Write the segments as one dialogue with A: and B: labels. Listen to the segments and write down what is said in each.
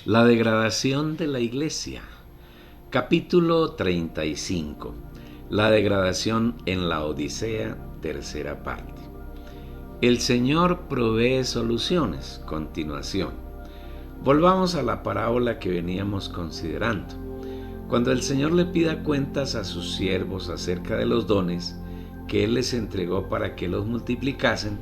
A: La degradación de la iglesia. Capítulo 35. La degradación en la Odisea, tercera parte. El Señor provee soluciones. Continuación. Volvamos a la parábola que veníamos considerando. Cuando el Señor le pida cuentas a sus siervos acerca de los dones que Él les entregó para que los multiplicasen,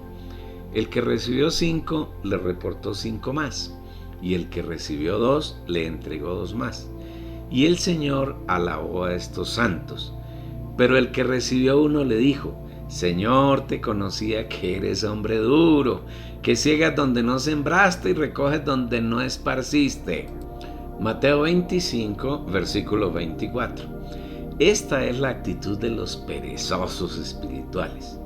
A: el que recibió 5 le reportó 5 más, y el que recibió 2 le entregó 2 más. Y el Señor alabó a estos santos. Pero el que recibió 1 le dijo: Señor, te conocía que eres hombre duro, que ciegas donde no sembraste y recoges donde no esparciste. Mateo 25, versículo 24. Esta es la actitud de los perezosos espirituales.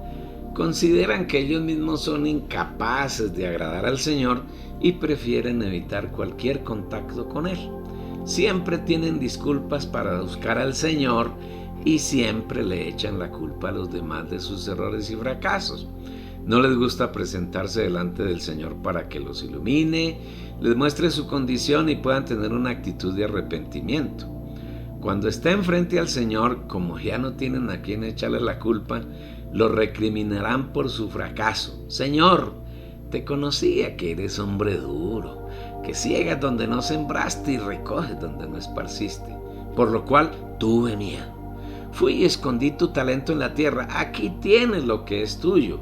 A: Consideran que ellos mismos son incapaces de agradar al Señor y prefieren evitar cualquier contacto con Él. Siempre tienen disculpas para buscar al Señor y siempre le echan la culpa a los demás de sus errores y fracasos. No les gusta presentarse delante del Señor para que los ilumine, les muestre su condición y puedan tener una actitud de arrepentimiento. Cuando estén frente al Señor, como ya no tienen a quien echarle la culpa, lo recriminarán por su fracaso. Señor, te conocía que eres hombre duro, que ciegas donde no sembraste y recoges donde no esparciste, por lo cual tuve miedo. Fui y escondí tu talento en la tierra, aquí tienes lo que es tuyo.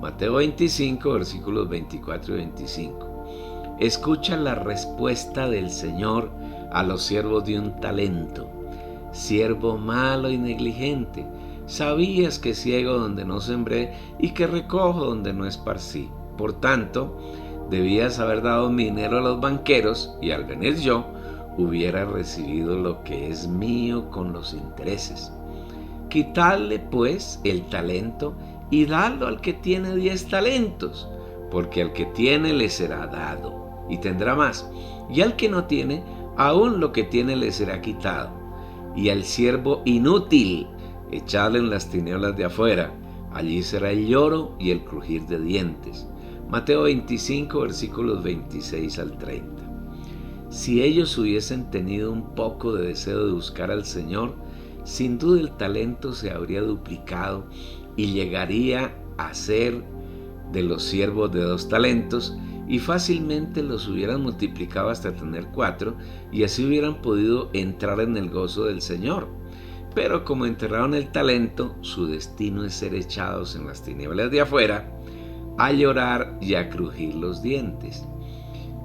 A: Mateo 25, versículos 24 y 25. Escucha la respuesta del Señor a los siervos de un talento. Siervo malo y negligente, sabías que ciego donde no sembré y que recojo donde no esparcí. Por tanto, debías haber dado mi dinero a los banqueros y al venir yo, hubiera recibido lo que es mío con los intereses. Quitadle pues el talento y dadlo al que tiene 10 talentos, porque al que tiene le será dado y tendrá más, y al que no tiene, aún lo que tiene le será quitado. Y al siervo inútil, echadle en las tinieblas de afuera, allí será el lloro y el crujir de dientes. Mateo 25, versículos 26 al 30. Si ellos hubiesen tenido un poco de deseo de buscar al Señor, sin duda el talento se habría duplicado y llegaría a ser de los siervos de 2 talentos, y fácilmente los hubieran multiplicado hasta tener 4, y así hubieran podido entrar en el gozo del Señor. Pero como enterraron el talento, su destino es ser echados en las tinieblas de afuera, a llorar y a crujir los dientes.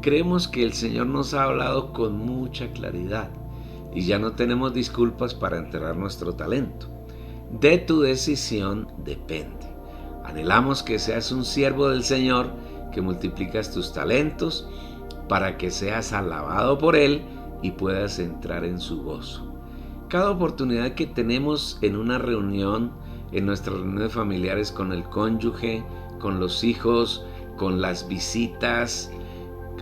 A: Creemos que el Señor nos ha hablado con mucha claridad y ya no tenemos disculpas para enterrar nuestro talento. De tu decisión depende. Anhelamos que seas un siervo del Señor, que multiplicas tus talentos para que seas alabado por Él y puedas entrar en su gozo. Cada oportunidad que tenemos en una reunión, en nuestras reuniones familiares con el cónyuge, con los hijos, con las visitas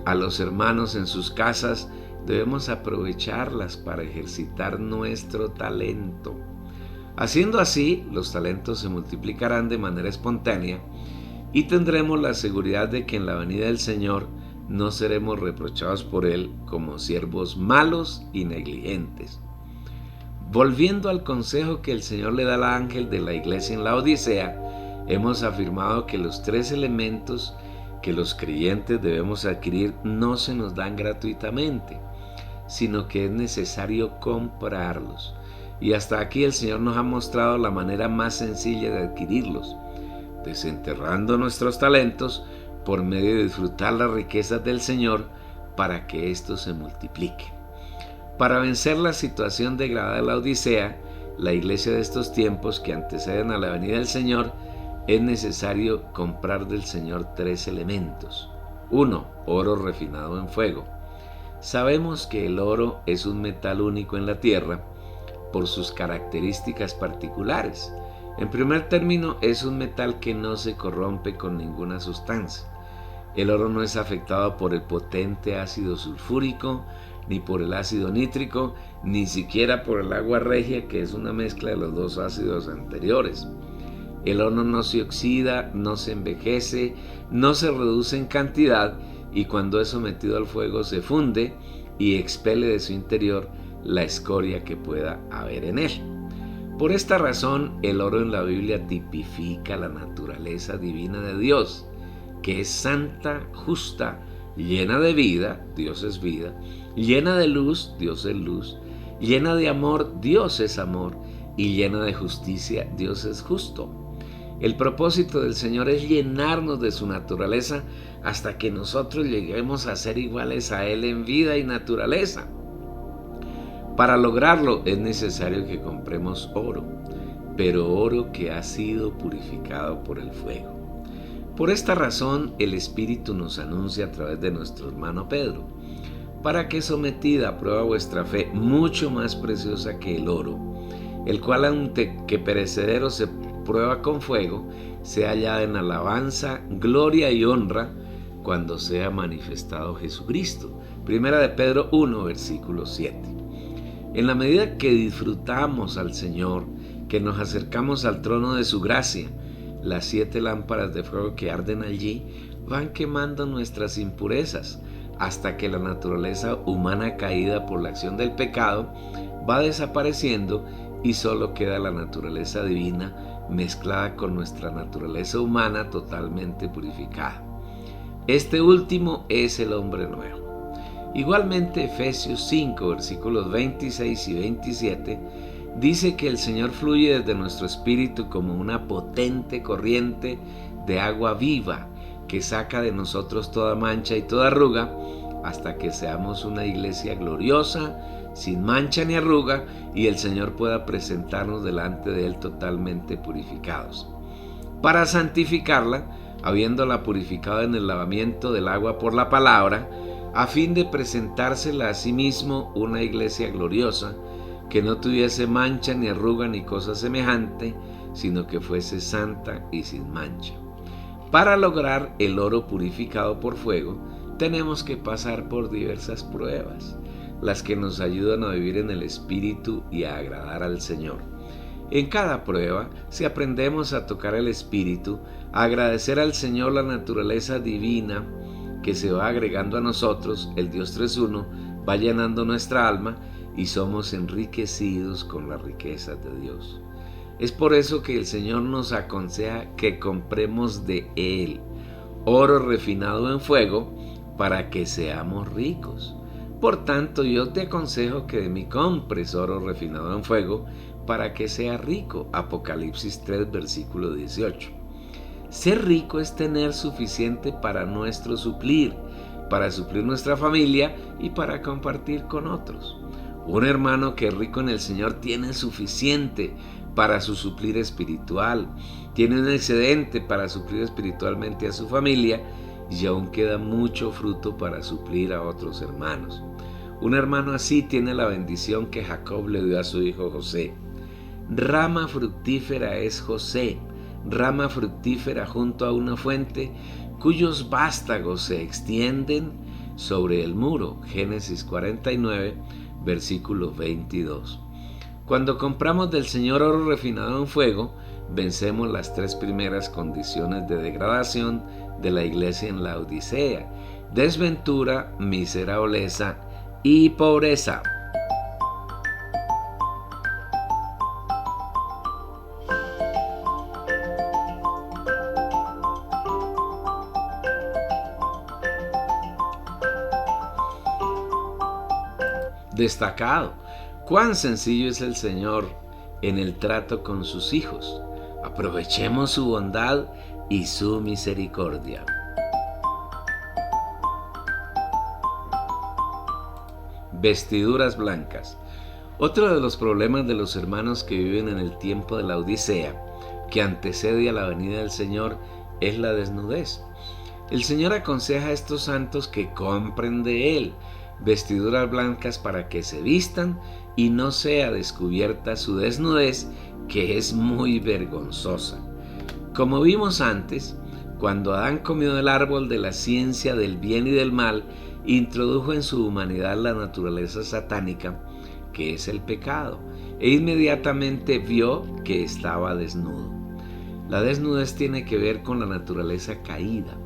A: a los hermanos en sus casas, debemos aprovecharlas para ejercitar nuestro talento. Haciendo así, los talentos se multiplicarán de manera espontánea y tendremos la seguridad de que en la venida del Señor no seremos reprochados por Él como siervos malos y negligentes. Volviendo al consejo que el Señor le da al ángel de la iglesia en la Odisea, hemos afirmado que los 3 elementos que los creyentes debemos adquirir no se nos dan gratuitamente, sino que es necesario comprarlos. Y hasta aquí el Señor nos ha mostrado la manera más sencilla de adquirirlos, desenterrando nuestros talentos por medio de disfrutar las riquezas del Señor para que estos se multipliquen. Para vencer la situación degradada de la Odisea, la iglesia de estos tiempos que anteceden a la venida del Señor, es necesario comprar del Señor 3 elementos. 1. Oro refinado en fuego. Sabemos que el oro es un metal único en la tierra por sus características particulares. En primer término, es un metal que no se corrompe con ninguna sustancia. El oro no es afectado por el potente ácido sulfúrico, ni por el ácido nítrico, ni siquiera por el agua regia, que es una mezcla de los 2 ácidos anteriores. El oro no se oxida, no se envejece, no se reduce en cantidad y cuando es sometido al fuego se funde y expele de su interior la escoria que pueda haber en él. Por esta razón, el oro en la Biblia tipifica la naturaleza divina de Dios, que es santa, justa, llena de vida, Dios es vida, llena de luz, Dios es luz, llena de amor, Dios es amor, y llena de justicia, Dios es justo. El propósito del Señor es llenarnos de su naturaleza hasta que nosotros lleguemos a ser iguales a Él en vida y naturaleza. Para lograrlo es necesario que compremos oro, pero oro que ha sido purificado por el fuego. Por esta razón el Espíritu nos anuncia a través de nuestro hermano Pedro, para que sometida a prueba vuestra fe, mucho más preciosa que el oro, el cual aunque perecedero se prueba con fuego, sea hallada en alabanza, gloria y honra cuando sea manifestado Jesucristo. Primera de Pedro 1, versículo 7. En la medida que disfrutamos al Señor, que nos acercamos al trono de su gracia, las 7 lámparas de fuego que arden allí van quemando nuestras impurezas hasta que la naturaleza humana caída por la acción del pecado va desapareciendo y solo queda la naturaleza divina mezclada con nuestra naturaleza humana totalmente purificada. Este último es el hombre nuevo. Igualmente Efesios 5, versículos 26 y 27, dice que el Señor fluye desde nuestro espíritu como una potente corriente de agua viva que saca de nosotros toda mancha y toda arruga hasta que seamos una iglesia gloriosa, sin mancha ni arruga, y el Señor pueda presentarnos delante de Él totalmente purificados. Para santificarla, habiéndola purificado en el lavamiento del agua por la palabra, a fin de presentársela a sí mismo una iglesia gloriosa, que no tuviese mancha ni arruga ni cosa semejante, sino que fuese santa y sin mancha. Para lograr el oro purificado por fuego, tenemos que pasar por diversas pruebas, las que nos ayudan a vivir en el Espíritu y a agradar al Señor. En cada prueba, si aprendemos a tocar el Espíritu, a agradecer al Señor la naturaleza divina que se va agregando a nosotros, el Dios 3-1 va llenando nuestra alma y somos enriquecidos con las riquezas de Dios. Es por eso que el Señor nos aconseja que compremos de Él oro refinado en fuego para que seamos ricos. Por tanto, yo te aconsejo que de mí compres oro refinado en fuego para que seas rico. Apocalipsis 3, versículo 18. Ser rico es tener suficiente para nuestro suplir, para suplir nuestra familia y para compartir con otros. Un hermano que es rico en el Señor tiene suficiente para su suplir espiritual, tiene un excedente para suplir espiritualmente a su familia y aún queda mucho fruto para suplir a otros hermanos. Un hermano así tiene la bendición que Jacob le dio a su hijo José. Rama fructífera es José, rama fructífera junto a una fuente cuyos vástagos se extienden sobre el muro. Génesis 49, versículo 22. Cuando compramos del Señor oro refinado en fuego, vencemos las 3 primeras condiciones de degradación de la iglesia en la Odisea: desventura, miserableza y pobreza. Destacado. Cuán sencillo es el Señor en el trato con sus hijos. Aprovechemos su bondad y su misericordia. Vestiduras blancas. Otro de los problemas de los hermanos que viven en el tiempo de la Odisea, que antecede a la venida del Señor, es la desnudez. El Señor aconseja a estos santos que compren de Él vestiduras blancas para que se vistan y no sea descubierta su desnudez, que es muy vergonzosa. Como vimos antes, cuando Adán comió del árbol de la ciencia del bien y del mal, introdujo en su humanidad la naturaleza satánica, que es el pecado, e inmediatamente vio que estaba desnudo. La desnudez tiene que ver con la naturaleza caída.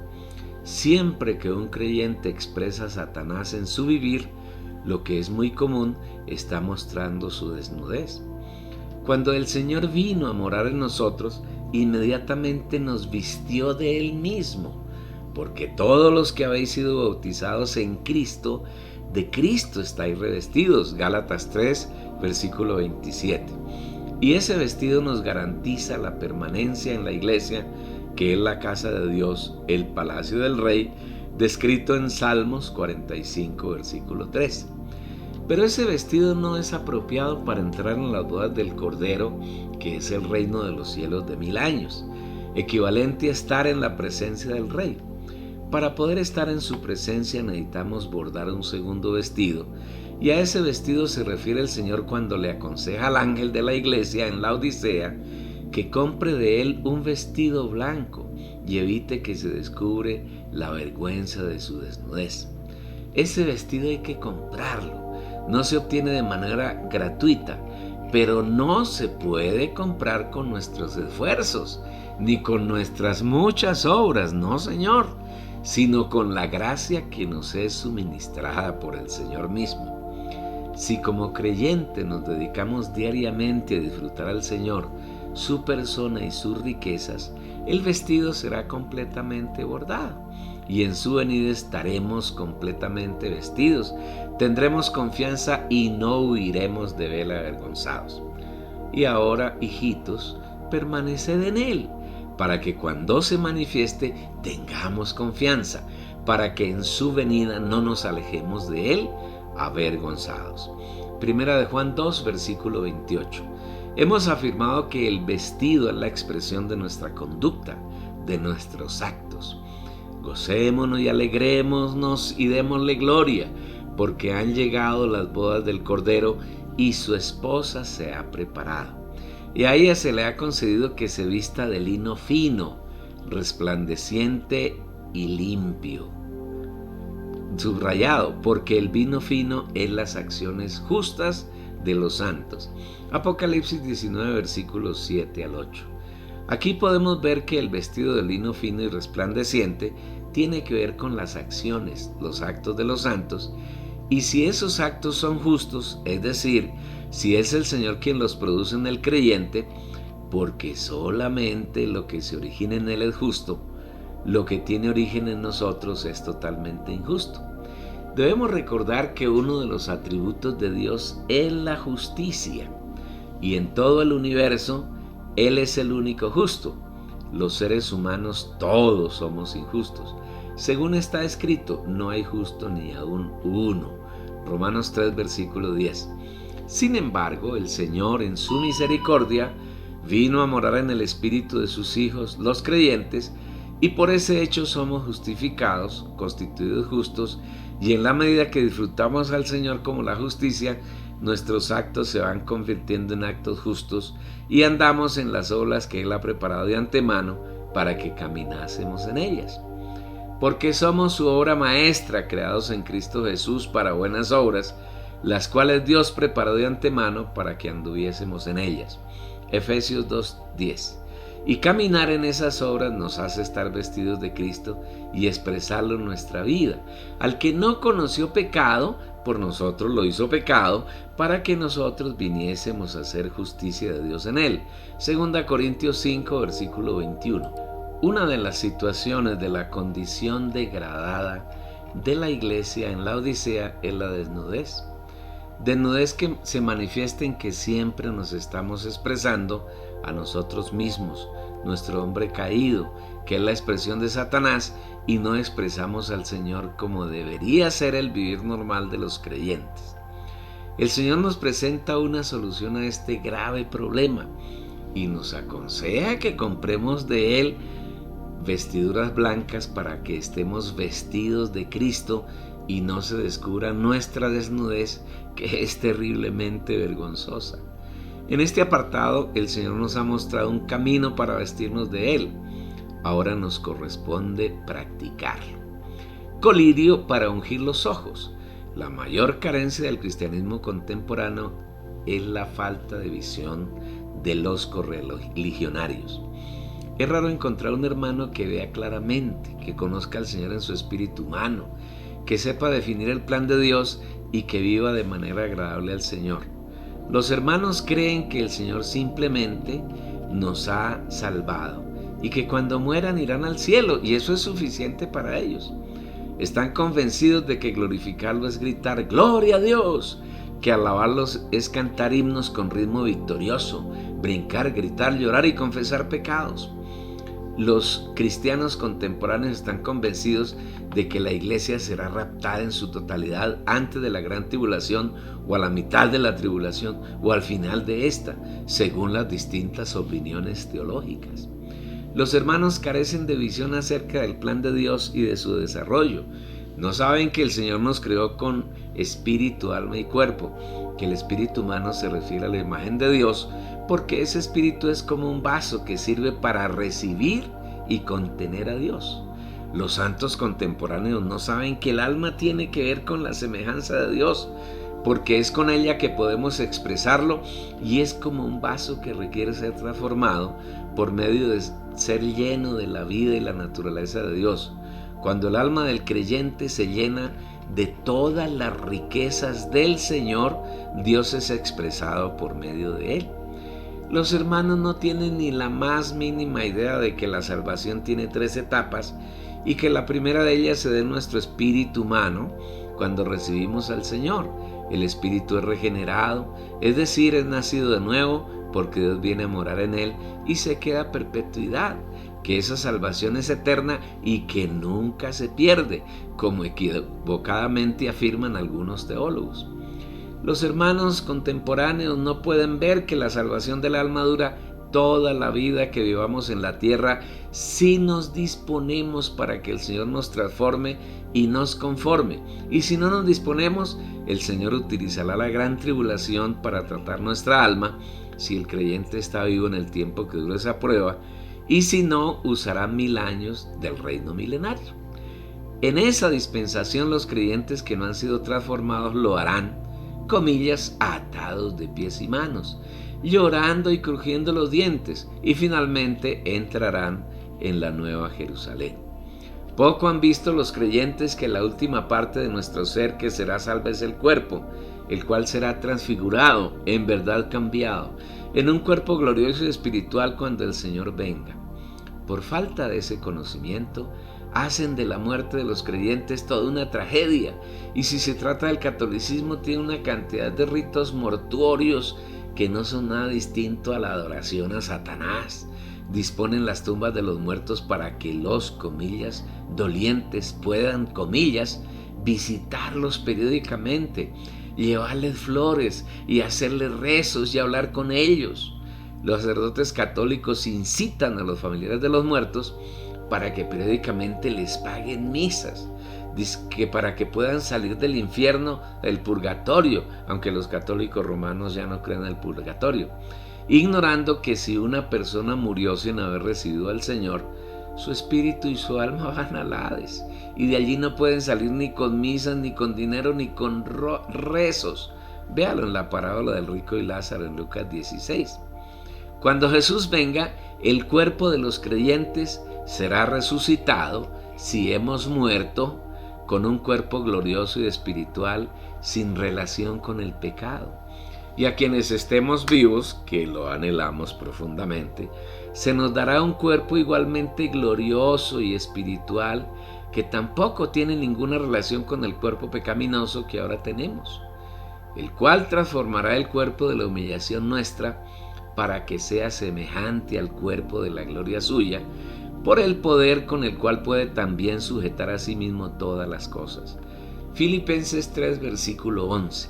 A: Siempre que un creyente expresa a Satanás en su vivir, lo que es muy común, está mostrando su desnudez. Cuando el Señor vino a morar en nosotros, inmediatamente nos vistió de Él mismo, porque todos los que habéis sido bautizados en Cristo, de Cristo estáis revestidos. Gálatas 3, versículo 27. Y ese vestido nos garantiza la permanencia en la iglesia, que es la casa de Dios, el palacio del Rey, descrito en Salmos 45, versículo 3. Pero ese vestido no es apropiado para entrar en las bodas del Cordero, que es el reino de los cielos de 1000 años, equivalente a estar en la presencia del Rey. Para poder estar en su presencia necesitamos bordar un segundo vestido, y a ese vestido se refiere el Señor cuando le aconseja al ángel de la iglesia en la Odisea que compre de él un vestido blanco y evite que se descubre la vergüenza de su desnudez. Ese vestido hay que comprarlo. No se obtiene de manera gratuita, pero no se puede comprar con nuestros esfuerzos, ni con nuestras muchas obras, no, Señor, sino con la gracia que nos es suministrada por el Señor mismo. Si como creyente nos dedicamos diariamente a disfrutar al Señor, su persona y sus riquezas, el vestido será completamente bordado, y en su venida estaremos completamente vestidos. Tendremos confianza y no huiremos de él avergonzados. Y ahora, hijitos, permaneced en él, para que cuando se manifieste tengamos confianza, para que en su venida no nos alejemos de él avergonzados. Primera de Juan 2, versículo 28. Hemos afirmado que el vestido es la expresión de nuestra conducta, de nuestros actos. Gocémonos y alegrémonos y démosle gloria, porque han llegado las bodas del Cordero y su esposa se ha preparado. Y a ella se le ha concedido que se vista de lino fino, resplandeciente y limpio. Subrayado, porque el vino fino es las acciones justas de los santos. Apocalipsis 19, versículos 7 al 8. Aquí podemos ver que el vestido de lino fino y resplandeciente tiene que ver con las acciones, los actos de los santos, y si esos actos son justos, es decir, si es el Señor quien los produce en el creyente, porque solamente lo que se origina en él es justo, lo que tiene origen en nosotros es totalmente injusto. Debemos recordar que uno de los atributos de Dios es la justicia, y en todo el universo Él es el único justo. Los seres humanos todos somos injustos. Según está escrito, no hay justo ni aún uno. Romanos 3, versículo 10. Sin embargo, el Señor en su misericordia vino a morar en el espíritu de sus hijos, los creyentes, y por ese hecho somos justificados, constituidos justos, y en la medida que disfrutamos al Señor como la justicia, nuestros actos se van convirtiendo en actos justos y andamos en las obras que Él ha preparado de antemano para que caminásemos en ellas. Porque somos su obra maestra, creados en Cristo Jesús para buenas obras, las cuales Dios preparó de antemano para que anduviésemos en ellas. Efesios 2:10. Y caminar en esas obras nos hace estar vestidos de Cristo y expresarlo en nuestra vida. Al que no conoció pecado, por nosotros lo hizo pecado, para que nosotros viniésemos a hacer justicia de Dios en él. 2 Corintios 5, versículo 21. Una de las situaciones de la condición degradada de la iglesia en la Odisea es la desnudez. Desnudez que se manifiesta en que siempre nos estamos expresando a nosotros mismos, nuestro hombre caído, que es la expresión de Satanás, y no expresamos al Señor como debería ser el vivir normal de los creyentes. El Señor nos presenta una solución a este grave problema y nos aconseja que compremos de Él vestiduras blancas para que estemos vestidos de Cristo y no se descubra nuestra desnudez, que es terriblemente vergonzosa. En este apartado, el Señor nos ha mostrado un camino para vestirnos de Él. Ahora nos corresponde practicarlo. Colirio para ungir los ojos. La mayor carencia del cristianismo contemporáneo es la falta de visión de los correligionarios. Es raro encontrar un hermano que vea claramente, que conozca al Señor en su espíritu humano, que sepa definir el plan de Dios y que viva de manera agradable al Señor. Los hermanos creen que el Señor simplemente nos ha salvado y que cuando mueran irán al cielo, y eso es suficiente para ellos. Están convencidos de que glorificarlo es gritar ¡Gloria a Dios!, que alabarlos es cantar himnos con ritmo victorioso, brincar, gritar, llorar y confesar pecados. Los cristianos contemporáneos están convencidos de que la iglesia será raptada en su totalidad antes de la gran tribulación, o a la mitad de la tribulación, o al final de esta, según las distintas opiniones teológicas. Los hermanos carecen de visión acerca del plan de Dios y de su desarrollo. No saben que el Señor nos creó con espíritu, alma y cuerpo, que el espíritu humano se refiere a la imagen de Dios, porque ese espíritu es como un vaso que sirve para recibir y contener a Dios. Los santos contemporáneos no saben que el alma tiene que ver con la semejanza de Dios, porque es con ella que podemos expresarlo, y es como un vaso que requiere ser transformado por medio de ser lleno de la vida y la naturaleza de Dios. Cuando el alma del creyente se llena de todas las riquezas del Señor, Dios es expresado por medio de él. Los hermanos no tienen ni la más mínima idea de que la salvación tiene 3 etapas y que la primera de ellas se da en nuestro espíritu humano cuando recibimos al Señor. El espíritu es regenerado, es decir, es nacido de nuevo porque Dios viene a morar en él y se queda a perpetuidad, que esa salvación es eterna y que nunca se pierde, como equivocadamente afirman algunos teólogos. Los hermanos contemporáneos no pueden ver que la salvación del alma dura toda la vida que vivamos en la tierra si nos disponemos para que el Señor nos transforme y nos conforme. Y si no nos disponemos, el Señor utilizará la gran tribulación para tratar nuestra alma, si el creyente está vivo en el tiempo que dura esa prueba, y si no, usará 1000 años del reino milenario. En esa dispensación los creyentes que no han sido transformados lo harán, comillas, atados de pies y manos, llorando y crujiendo los dientes, y finalmente entrarán en la nueva Jerusalén. Poco han visto los creyentes que la última parte de nuestro ser que será salva es el cuerpo, el cual será transfigurado, en verdad cambiado, en un cuerpo glorioso y espiritual cuando el Señor venga. Por falta de ese conocimiento, hacen de la muerte de los creyentes toda una tragedia, y si se trata del catolicismo, tiene una cantidad de ritos mortuorios que no son nada distinto a la adoración a Satanás. Disponen las tumbas de los muertos para que los, comillas, dolientes puedan, comillas, visitarlos periódicamente, llevarles flores y hacerles rezos y hablar con ellos. Los sacerdotes católicos incitan a los familiares de los muertos para que periódicamente les paguen misas, que para que puedan salir del infierno, del purgatorio, aunque los católicos romanos ya no creen en el purgatorio, ignorando que si una persona murió sin haber recibido al Señor, su espíritu y su alma van al Hades, y de allí no pueden salir ni con misas, ni con dinero, ni con rezos. Véalo en la parábola del rico y Lázaro en Lucas 16. Cuando Jesús venga, el cuerpo de los creyentes será resucitado si hemos muerto con un cuerpo glorioso y espiritual sin relación con el pecado. Y a quienes estemos vivos, que lo anhelamos profundamente, se nos dará un cuerpo igualmente glorioso y espiritual que tampoco tiene ninguna relación con el cuerpo pecaminoso que ahora tenemos, el cual transformará el cuerpo de la humillación nuestra para que sea semejante al cuerpo de la gloria suya, por el poder con el cual puede también sujetar a sí mismo todas las cosas. Filipenses 3, versículo 11.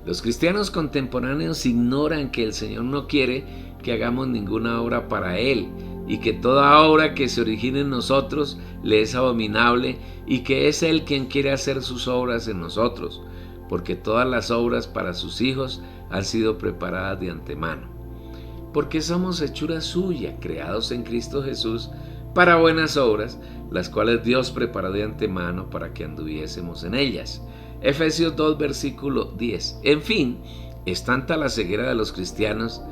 A: Los cristianos contemporáneos ignoran que el Señor no quiere que hagamos ninguna obra para Él, y que toda obra que se origine en nosotros le es abominable, y que es Él quien quiere hacer sus obras en nosotros, porque todas las obras para sus hijos han sido preparadas de antemano. Porque somos hechura suya, creados en Cristo Jesús, para buenas obras, las cuales Dios preparó de antemano para que anduviésemos en ellas. Efesios 2, versículo 10. En fin, es tanta la ceguera de los cristianos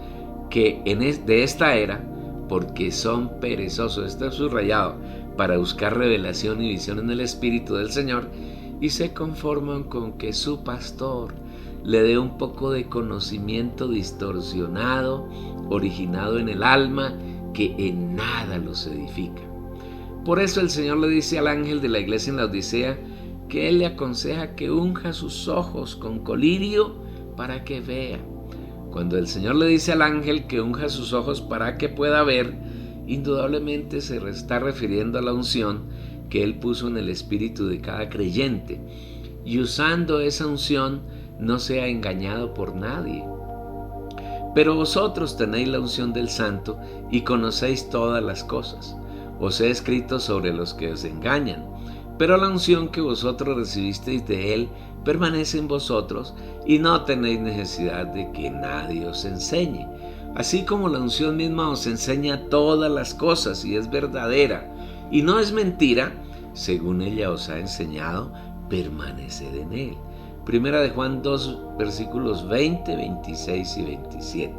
A: que de esta era porque son perezosos. Está subrayado, para buscar revelación y visión en el Espíritu del Señor, y se conforman con que su pastor le dé un poco de conocimiento distorsionado, originado en el alma, que en nada los edifica. Por eso el Señor le dice al ángel de la iglesia en la Odisea que Él le aconseja que unja sus ojos con colirio para que vea. Cuando el Señor le dice al ángel que unja sus ojos para que pueda ver, indudablemente se está refiriendo a la unción que Él puso en el espíritu de cada creyente, y usando esa unción no sea engañado por nadie. Pero vosotros tenéis la unción del Santo y conocéis todas las cosas. Os he escrito sobre los que os engañan, pero la unción que vosotros recibisteis de Él permanece en vosotros, y no tenéis necesidad de que nadie os enseñe. Así como la unción misma os enseña todas las cosas y es verdadera y no es mentira, según ella os ha enseñado, permaneced en Él. Primera de Juan 2, versículos 20, 26 y 27.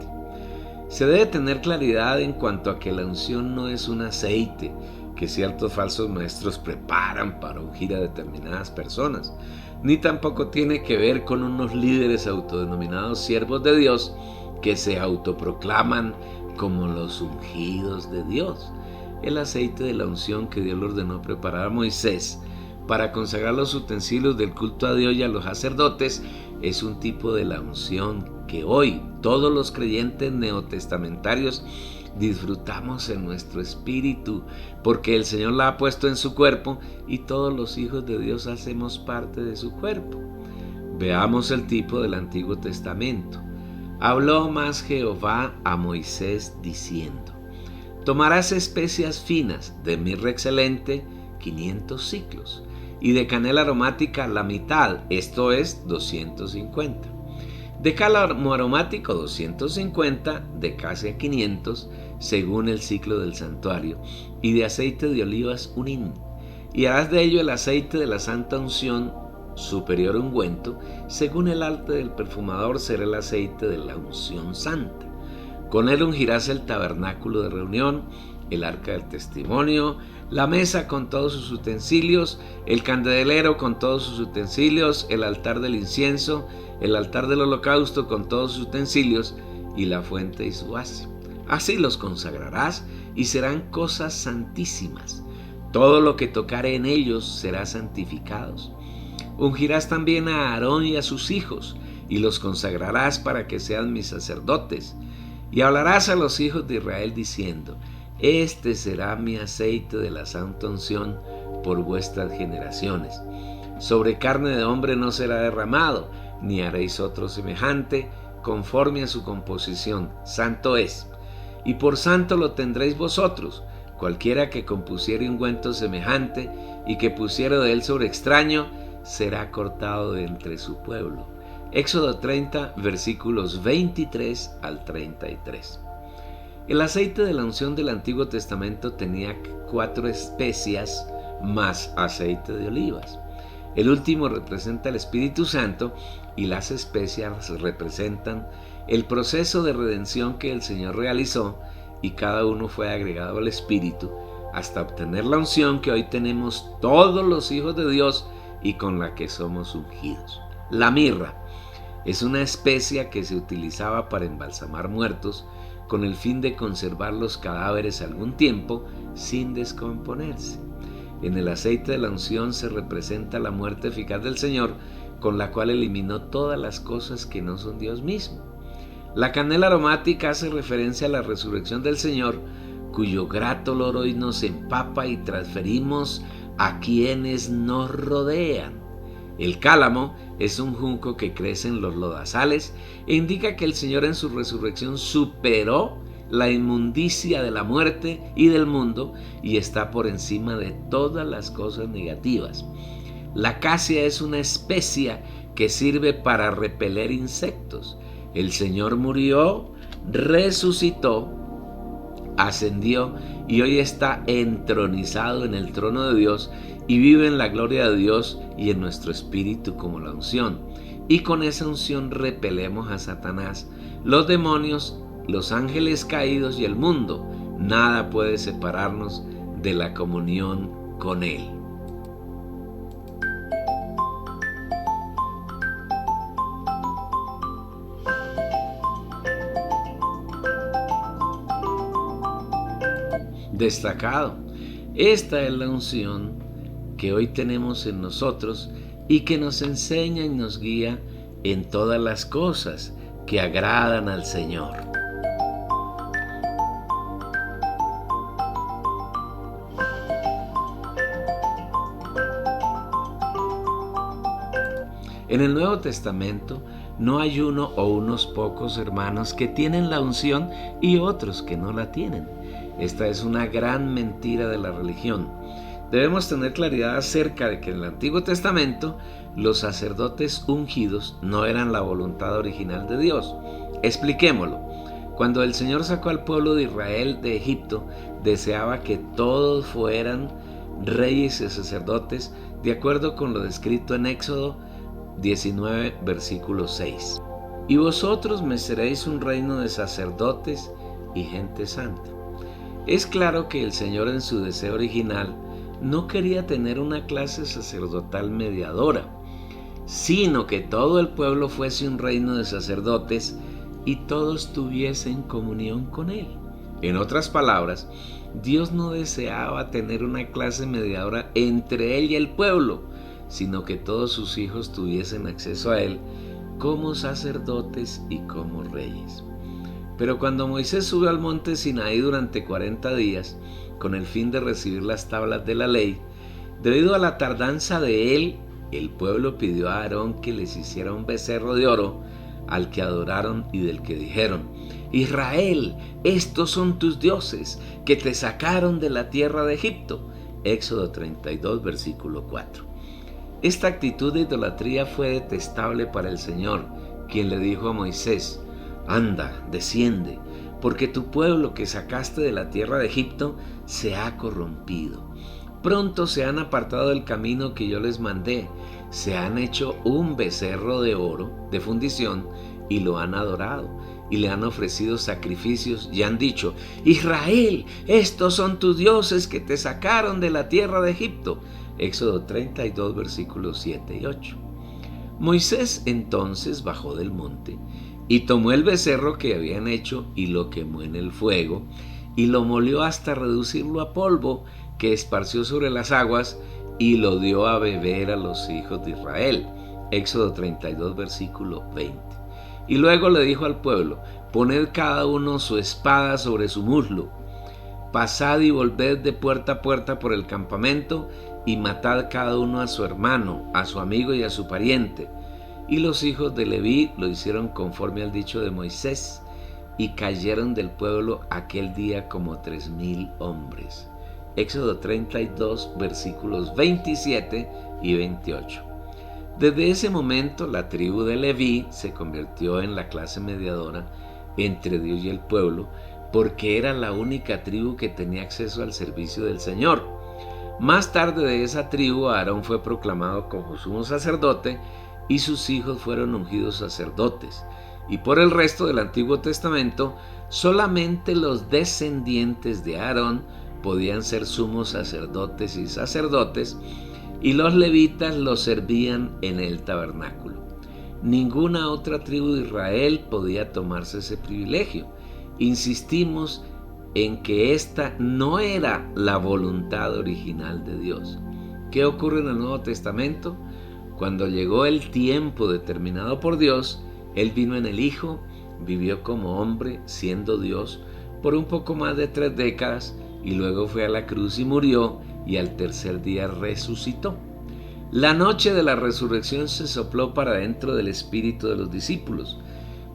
A: Se debe tener claridad en cuanto a que la unción no es un aceite que ciertos falsos maestros preparan para ungir a determinadas personas, ni tampoco tiene que ver con unos líderes autodenominados siervos de Dios que se autoproclaman como los ungidos de Dios. El aceite de la unción que Dios le ordenó preparar a Moisés para consagrar los utensilios del culto a Dios y a los sacerdotes es un tipo de la unción que hoy todos los creyentes neotestamentarios disfrutamos en nuestro espíritu, porque el Señor la ha puesto en su cuerpo y todos los hijos de Dios hacemos parte de su cuerpo. Veamos el tipo del Antiguo Testamento. Habló más Jehová a Moisés diciendo: tomarás especias finas de mirra excelente 500 siclos, y de canela aromática la mitad, esto es 250. De cálamo aromático 250, de casia 500, según el ciclo del santuario, y de aceite de olivas un hin. Y harás de ello el aceite de la santa unción superior ungüento, según el arte del perfumador será el aceite de la unción santa. Con él ungirás el tabernáculo de reunión, el arca del testimonio, la mesa con todos sus utensilios, el candelero con todos sus utensilios, el altar del incienso, el altar del holocausto con todos sus utensilios, y la fuente y su base. Así los consagrarás y serán cosas santísimas. Todo lo que tocare en ellos será santificados. Ungirás también a Aarón y a sus hijos, y los consagrarás para que sean mis sacerdotes. Y hablarás a los hijos de Israel diciendo: este será mi aceite de la santa unción por vuestras generaciones. Sobre carne de hombre no será derramado, ni haréis otro semejante, conforme a su composición, santo es. Y por santo lo tendréis vosotros. Cualquiera que compusiere ungüento semejante y que pusiera de él sobre extraño, será cortado de entre su pueblo. Éxodo 30, versículos 23 al 33. El aceite de la unción del Antiguo Testamento tenía 4 especias más aceite de olivas. El último representa el Espíritu Santo y las especias representan el proceso de redención que el Señor realizó, y cada uno fue agregado al Espíritu hasta obtener la unción que hoy tenemos todos los hijos de Dios y con la que somos ungidos. La mirra es una especia que se utilizaba para embalsamar muertos con el fin de conservar los cadáveres algún tiempo sin descomponerse. En el aceite de la unción se representa la muerte eficaz del Señor, con la cual eliminó todas las cosas que no son Dios mismo. La canela aromática hace referencia a la resurrección del Señor, cuyo grato olor hoy nos empapa y transferimos a quienes nos rodean. El cálamo es un junco que crece en los lodazales e indica que el Señor en su resurrección superó la inmundicia de la muerte y del mundo y está por encima de todas las cosas negativas. La casia es una especia que sirve para repeler insectos. El Señor murió, resucitó, ascendió y hoy está entronizado en el trono de Dios y vive en la gloria de Dios y en nuestro espíritu como la unción. Y con esa unción repelemos a Satanás, los demonios, los ángeles caídos y el mundo. nada puede separarnos de la comunión con Él. Destacado. Esta es la unción que hoy tenemos en nosotros y que nos enseña y nos guía en todas las cosas que agradan al Señor. En el Nuevo Testamento no hay uno o unos pocos hermanos que tienen la unción y otros que no la tienen. Esta es una gran mentira de la religión. Debemos tener claridad acerca de que en el Antiguo Testamento los sacerdotes ungidos no eran la voluntad original de Dios. Expliquémoslo. Cuando el Señor sacó al pueblo de Israel de Egipto, deseaba que todos fueran reyes y sacerdotes, de acuerdo con lo descrito en Éxodo 19, versículo 6. Y vosotros me seréis un reino de sacerdotes y gente santa. Es claro que el Señor, en su deseo original, no quería tener una clase sacerdotal mediadora, sino que todo el pueblo fuese un reino de sacerdotes y todos tuviesen comunión con Él. En otras palabras, Dios no deseaba tener una clase mediadora entre Él y el pueblo, sino que todos sus hijos tuviesen acceso a Él como sacerdotes y como reyes. Pero cuando Moisés subió al monte Sinaí durante 40 días, con el fin de recibir las tablas de la ley, debido a la tardanza de él, el pueblo pidió a Aarón que les hiciera un becerro de oro, al que adoraron y del que dijeron: Israel, estos son tus dioses, que te sacaron de la tierra de Egipto. Éxodo 32, versículo 4. Esta actitud de idolatría fue detestable para el Señor, quien le dijo a Moisés: Anda, desciende, porque tu pueblo que sacaste de la tierra de Egipto se ha corrompido. Pronto se han apartado del camino que yo les mandé, se han hecho un becerro de oro de fundición y lo han adorado, y le han ofrecido sacrificios y han dicho: Israel, estos son tus dioses que te sacaron de la tierra de Egipto. Éxodo 32, versículos 7 y 8. Moisés entonces bajó del monte y tomó el becerro que habían hecho y lo quemó en el fuego y lo molió hasta reducirlo a polvo, que esparció sobre las aguas, y lo dio a beber a los hijos de Israel. Éxodo 32, versículo 20. Y luego le dijo al pueblo: Poned cada uno su espada sobre su muslo, pasad y volved de puerta a puerta por el campamento, y matad cada uno a su hermano, a su amigo y a su pariente. Y los hijos de Leví lo hicieron conforme al dicho de Moisés, y cayeron del pueblo aquel día como 3,000 hombres. Éxodo 32, versículos 27 y 28. Desde ese momento, la tribu de Leví se convirtió en la clase mediadora entre Dios y el pueblo, porque era la única tribu que tenía acceso al servicio del Señor. Más tarde de esa tribu, Aarón fue proclamado como sumo sacerdote y sus hijos fueron ungidos sacerdotes. Y por el resto del Antiguo Testamento, solamente los descendientes de Aarón podían ser sumos sacerdotes y sacerdotes, y los levitas los servían en el tabernáculo. Ninguna otra tribu de Israel podía tomarse ese privilegio. Insistimos en que esta no era la voluntad original de Dios. ¿Qué ocurre en el Nuevo Testamento? Cuando llegó el tiempo determinado por Dios, Él vino en el Hijo, vivió como hombre, siendo Dios, por un poco más de 3 décadas, y luego fue a la cruz y murió, y al tercer día resucitó. La noche de la resurrección se sopló para dentro del espíritu de los discípulos.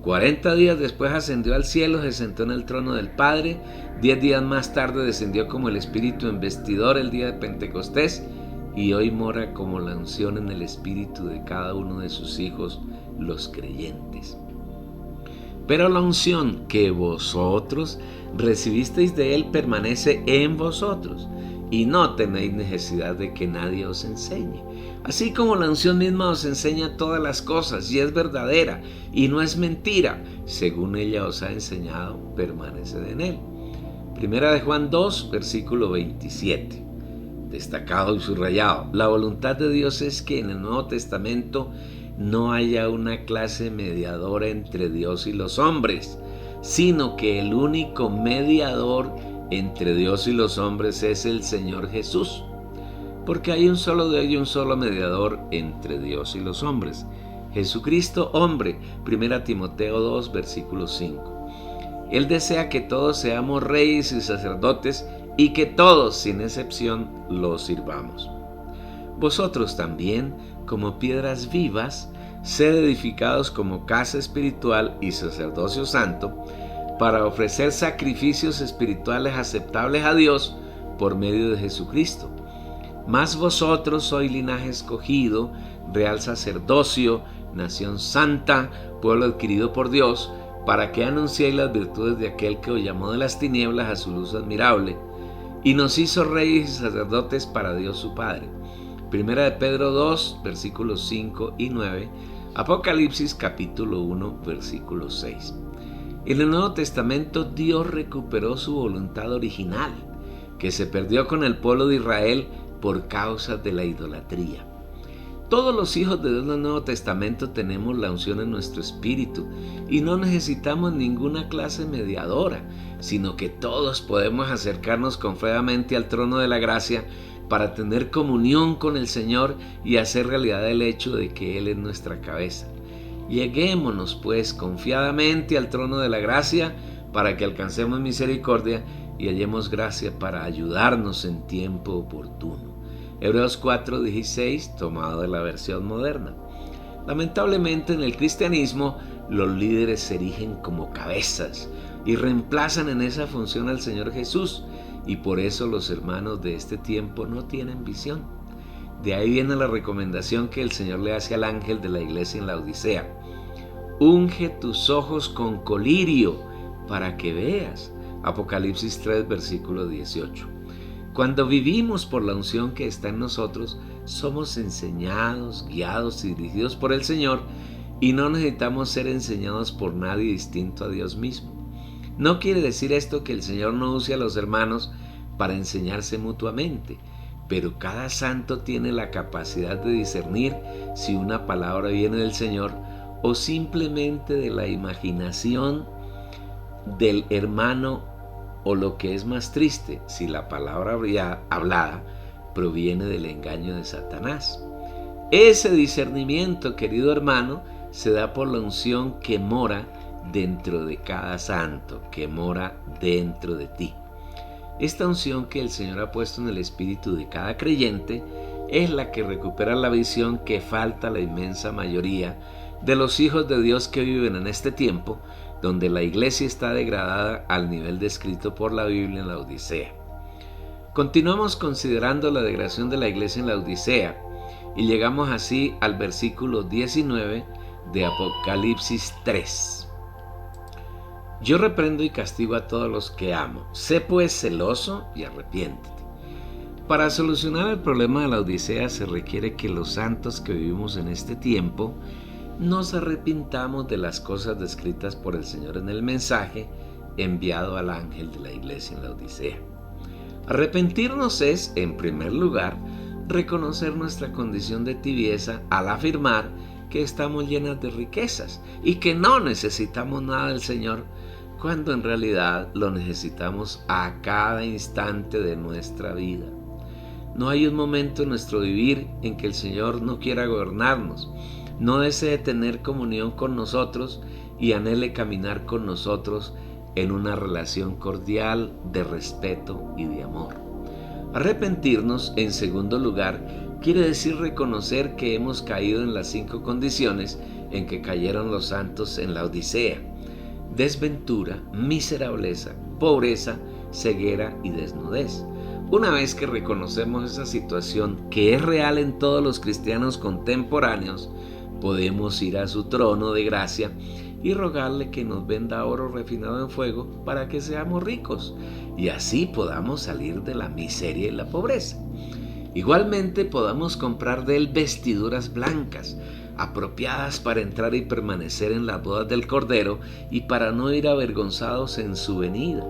A: 40 días después ascendió al cielo, se sentó en el trono del Padre. 10 días más tarde descendió como el Espíritu en vestidor el día de Pentecostés, y hoy mora como la unción en el espíritu de cada uno de sus hijos, los creyentes. Pero la unción que vosotros recibisteis de Él permanece en vosotros, y no tenéis necesidad de que nadie os enseñe. Así como la unción misma os enseña todas las cosas, y es verdadera, y no es mentira, según ella os ha enseñado, permaneced en Él. Primera de Juan 2, versículo 27. Destacado y subrayado. La voluntad de Dios es que en el Nuevo Testamento no haya una clase mediadora entre Dios y los hombres, sino que el único mediador entre Dios y los hombres es el Señor Jesús. Porque hay un solo Dios y un solo mediador entre Dios y los hombres, Jesucristo hombre. 1 Timoteo 2, versículo 5. Él desea que todos seamos reyes y sacerdotes y que todos, sin excepción, los sirvamos. Vosotros también, como piedras vivas, sed edificados como casa espiritual y sacerdocio santo, para ofrecer sacrificios espirituales aceptables a Dios por medio de Jesucristo. Mas vosotros sois linaje escogido, real sacerdocio, nación santa, pueblo adquirido por Dios, para que anunciéis las virtudes de aquel que os llamó de las tinieblas a su luz admirable, y nos hizo reyes y sacerdotes para Dios su Padre. Primera de Pedro 2, versículos 5 y 9, Apocalipsis capítulo 1, versículo 6. En el Nuevo Testamento Dios recuperó su voluntad original, que se perdió con el pueblo de Israel por causa de la idolatría. Todos los hijos de Dios del Nuevo Testamento tenemos la unción en nuestro espíritu y no necesitamos ninguna clase mediadora, sino que todos podemos acercarnos confiadamente al trono de la gracia para tener comunión con el Señor y hacer realidad el hecho de que Él es nuestra cabeza. Lleguémonos pues confiadamente al trono de la gracia para que alcancemos misericordia y hallemos gracia para ayudarnos en tiempo oportuno. Hebreos 4:16, tomado de la versión moderna. Lamentablemente en el cristianismo los líderes se erigen como cabezas y reemplazan en esa función al Señor Jesús, y por eso los hermanos de este tiempo no tienen visión. De ahí viene la recomendación que el Señor le hace al ángel de la iglesia en la Odisea: unge tus ojos con colirio para que veas. Apocalipsis 3, versículo 18. Cuando vivimos por la unción que está en nosotros, somos enseñados, guiados y dirigidos por el Señor, y no necesitamos ser enseñados por nadie distinto a Dios mismo. No quiere decir esto que el Señor no use a los hermanos para enseñarse mutuamente, pero cada santo tiene la capacidad de discernir si una palabra viene del Señor o simplemente de la imaginación del hermano, o lo que es más triste, si la palabra hablada proviene del engaño de Satanás. Ese discernimiento, querido hermano, se da por la unción que mora dentro de cada santo, que mora dentro de ti. Esta unción que el Señor ha puesto en el espíritu de cada creyente es la que recupera la visión que falta a la inmensa mayoría de los hijos de Dios que viven en este tiempo, donde la iglesia está degradada al nivel descrito por la Biblia en la Odisea. Continuamos considerando la degradación de la iglesia en la Odisea y llegamos así al versículo 19 de Apocalipsis 3. Yo reprendo y castigo a todos los que amo. Sé pues celoso y arrepiéntete. Para solucionar el problema de la Odisea se requiere que los santos que vivimos en este tiempo nos arrepintamos de las cosas descritas por el Señor en el mensaje enviado al ángel de la iglesia en la Odisea. Arrepentirnos es, en primer lugar, reconocer nuestra condición de tibieza al afirmar que estamos llenas de riquezas y que no necesitamos nada del Señor, cuando en realidad lo necesitamos a cada instante de nuestra vida. No hay un momento en nuestro vivir en que el Señor no quiera gobernarnos, no desee tener comunión con nosotros y anhele caminar con nosotros en una relación cordial de respeto y de amor. Arrepentirnos, en segundo lugar, quiere decir reconocer que hemos caído en las 5 condiciones en que cayeron los santos en la Odisea: desventura, miserableza, pobreza, ceguera y desnudez. Una vez que reconocemos esa situación, que es real en todos los cristianos contemporáneos, podemos ir a su trono de gracia y rogarle que nos venda oro refinado en fuego para que seamos ricos y así podamos salir de la miseria y la pobreza. Igualmente podamos comprar de él vestiduras blancas apropiadas para entrar y permanecer en las bodas del Cordero y para no ir avergonzados en su venida.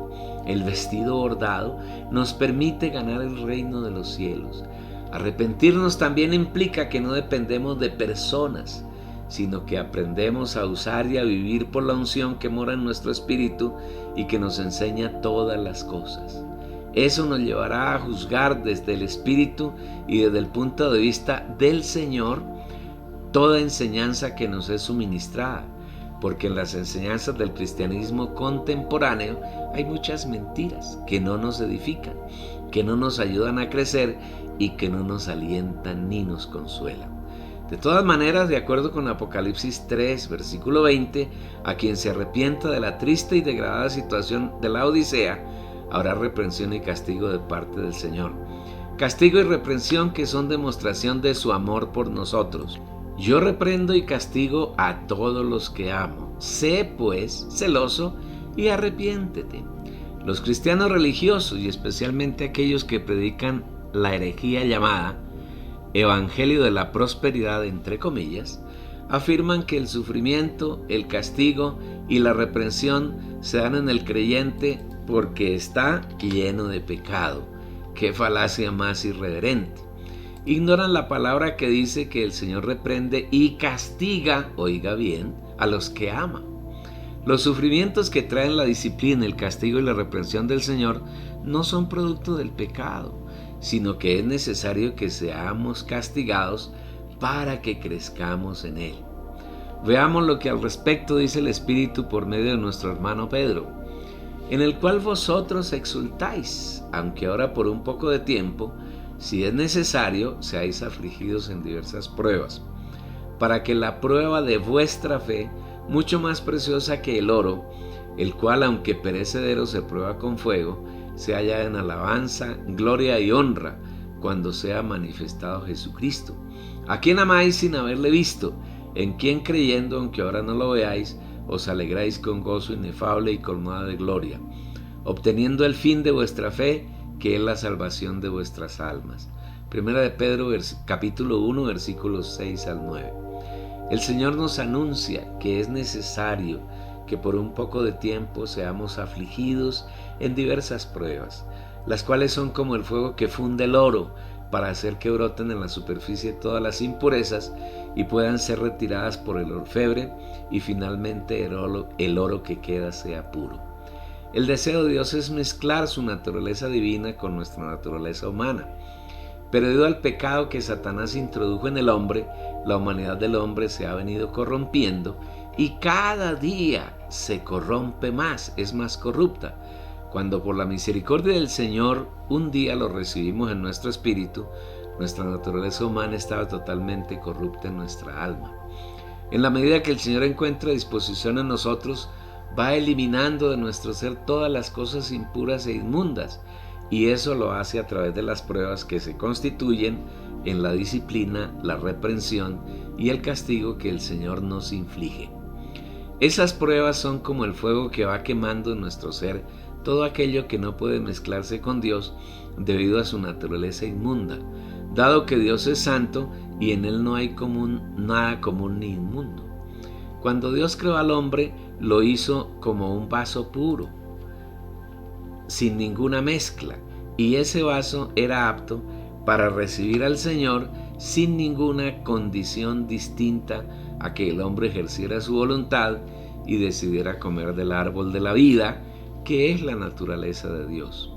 A: El vestido bordado nos permite ganar el reino de los cielos. Arrepentirnos también implica que no dependemos de personas, sino que aprendemos a usar y a vivir por la unción que mora en nuestro espíritu y que nos enseña todas las cosas. Eso nos llevará a juzgar desde el espíritu y desde el punto de vista del Señor toda enseñanza que nos es suministrada, porque en las enseñanzas del cristianismo contemporáneo hay muchas mentiras que no nos edifican, que no nos ayudan a crecer y que no nos alientan ni nos consuelan. De todas maneras, de acuerdo con Apocalipsis 3, versículo 20, a quien se arrepienta de la triste y degradada situación de la Odisea, habrá reprensión y castigo de parte del Señor. Castigo y reprensión que son demostración de su amor por nosotros. Yo reprendo y castigo a todos los que amo. Sé, pues, celoso y arrepiéntete. Los cristianos religiosos, y especialmente aquellos que predican la herejía llamada Evangelio de la Prosperidad, entre comillas, afirman que el sufrimiento, el castigo y la reprensión se dan en el creyente porque está lleno de pecado. ¡Qué falacia más irreverente! Ignoran la palabra que dice que el Señor reprende y castiga, oiga bien, a los que ama. Los sufrimientos que traen la disciplina, el castigo y la reprensión del Señor no son producto del pecado, sino que es necesario que seamos castigados para que crezcamos en Él. Veamos lo que al respecto dice el Espíritu por medio de nuestro hermano Pedro, en el cual vosotros exultáis, aunque ahora por un poco de tiempo, si es necesario, seáis afligidos en diversas pruebas, para que la prueba de vuestra fe, mucho más preciosa que el oro, el cual aunque perecedero se prueba con fuego, se halla en alabanza, gloria y honra cuando sea manifestado Jesucristo, a quien amáis sin haberle visto, en quien creyendo, aunque ahora no lo veáis, os alegráis con gozo inefable y colmado de gloria, obteniendo el fin de vuestra fe, que es la salvación de vuestras almas. Primera de Pedro, capítulo 1, versículos 6 al 9. El Señor nos anuncia que es necesario que por un poco de tiempo seamos afligidos en diversas pruebas, las cuales son como el fuego que funde el oro, para hacer que broten en la superficie todas las impurezas y puedan ser retiradas por el orfebre, y finalmente el oro que queda sea puro. El deseo de Dios es mezclar su naturaleza divina con nuestra naturaleza humana, pero debido al pecado que Satanás introdujo en el hombre, la humanidad del hombre se ha venido corrompiendo y cada día se corrompe más, es más corrupta. Cuando por la misericordia del Señor un día lo recibimos en nuestro espíritu, nuestra naturaleza humana estaba totalmente corrupta en nuestra alma. En la medida que el Señor encuentra disposición en nosotros, va eliminando de nuestro ser todas las cosas impuras e inmundas, y eso lo hace a través de las pruebas que se constituyen en la disciplina, la reprensión y el castigo que el Señor nos inflige. Esas pruebas son como el fuego que va quemando en nuestro ser todo aquello que no puede mezclarse con Dios debido a su naturaleza inmunda, dado que Dios es santo y en Él no hay nada común ni inmundo. Cuando Dios creó al hombre, lo hizo como un vaso puro, sin ninguna mezcla, y ese vaso era apto para recibir al Señor sin ninguna condición distinta a que el hombre ejerciera su voluntad y decidiera comer del árbol de la vida, que es la naturaleza de Dios.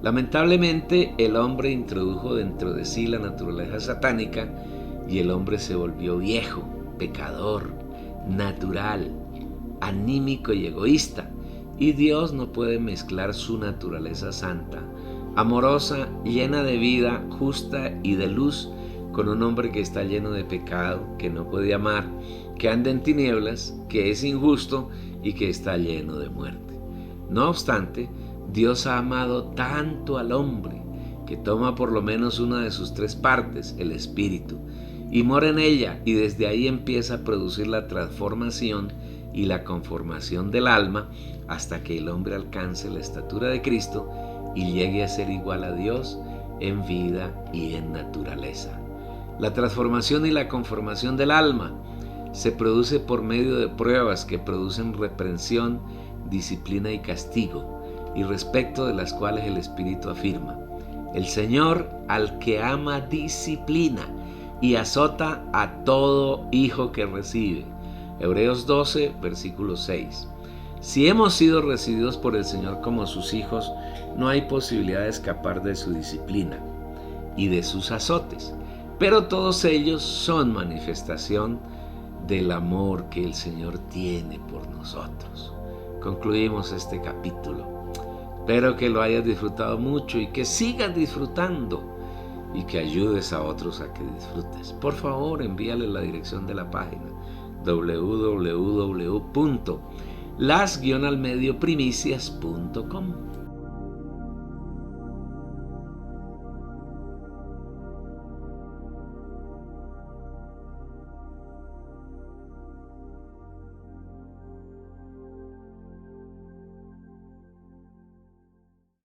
A: Lamentablemente, el hombre introdujo dentro de sí la naturaleza satánica y el hombre se volvió viejo, pecador, natural, anímico y egoísta, y Dios no puede mezclar su naturaleza santa, amorosa, llena de vida, justa y de luz, con un hombre que está lleno de pecado, que no puede amar, que anda en tinieblas, que es injusto y que está lleno de muerte. No obstante, Dios ha amado tanto al hombre que toma por lo menos una de sus tres partes, el espíritu, y mora en ella, y desde ahí empieza a producir la transformación y la conformación del alma hasta que el hombre alcance la estatura de Cristo y llegue a ser igual a Dios en vida y en naturaleza. La transformación y la conformación del alma se produce por medio de pruebas que producen reprensión, disciplina y castigo, y respecto de las cuales el Espíritu afirma: el Señor al que ama disciplina y azota a todo hijo que recibe. Hebreos 12, versículo 6. Si hemos sido recibidos por el Señor como sus hijos, no hay posibilidad de escapar de su disciplina y de sus azotes, pero todos ellos son manifestación del amor que el Señor tiene por nosotros. Concluimos este capítulo. Espero que lo hayas disfrutado mucho y que sigas disfrutando y que ayudes a otros a que disfrutes. Por favor, envíale la dirección de la página www.las-almedioprimicias.com.